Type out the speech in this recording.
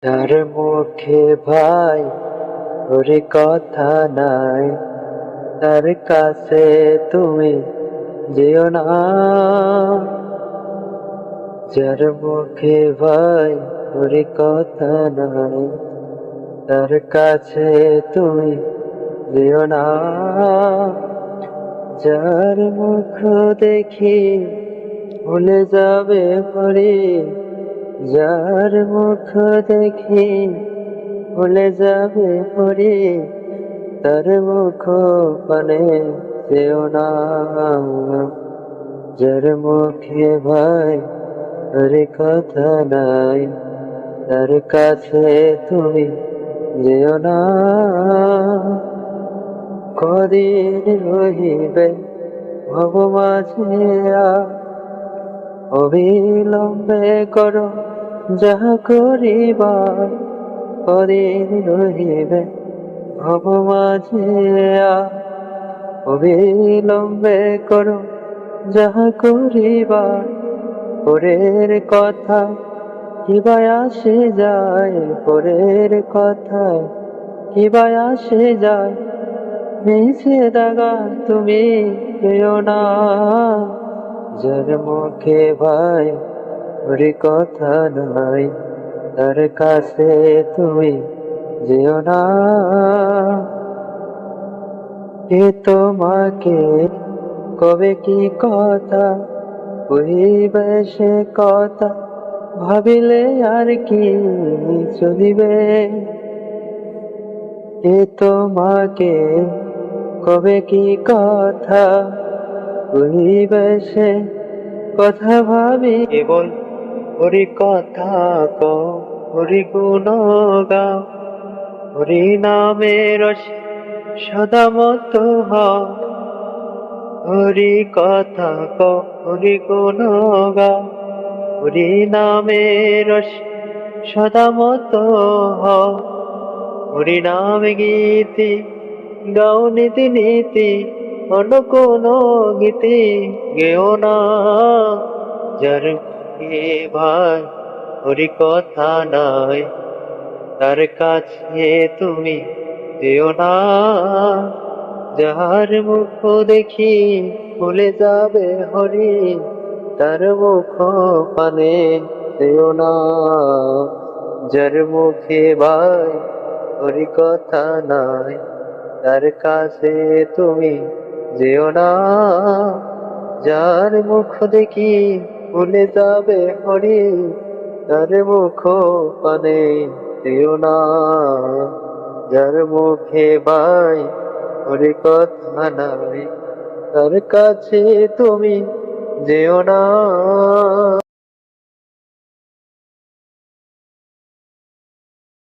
তার মুখে ভাই ওরে কথা নাই, তার কাছে তুমি যেও না। যার মুখে ভাই ওরে কথা নাই, তার কাছে তুমি যেও না। যার মুখ দেখি ভুলে যাবে পরে, যার মুখ দেখি ভুলে যাবে পরে, তার মুখ পানে যেও না। যার মুখে ভাই ওর কথা নাই, তার কাছে তুমি যেও না। কদিন রহিবে ভব মাঝে, অবিলম্বে করো যাহা করিবার। কদিন রহিবে ভব মাঝে, অবিলম্বে করো যাহা করিবার। পরের কথা কিবা আসে যায়, পরের কথা কিবা আসে যায়, মিছে দাগা তুমি পেও না। যার মুখে ভাই ওর কথা নাই, তার কাছে তুমি যেও না। কে তোমাকে কবে কি কথা কহিবে, সে কথা ভাবিলে আর কি চলিবে। কে তোমাকে কবে কি কথা কহিবে, সে কথা ভাবি কেবল হরি কথা কও, হরি গুণ গাও, হরি নামের সদা মত হও। হরি কথা কও, হরি গুণ গাও, হরি নামের সদা মত হও। হরি নাম গীতি গাও নীতি নীতি, অন্য কোন গীতি গেও না। যার মুখে ভাই হরি কথা নাই, তার কাছে তুমি যেও না। যার মুখ দেখি ভুলে যাবে হরি, তার মুখ পানে যেও না। যার মুখে ভাই হরি কথা নাই, তার কাছে তুমি যেও না। যার মুখ দেখি ভুলে যাবে হরি, তার মুখ পানে যেও না। যার মুখে ভাই হরি কথা নাই, তার কাছে তুমি যেও না।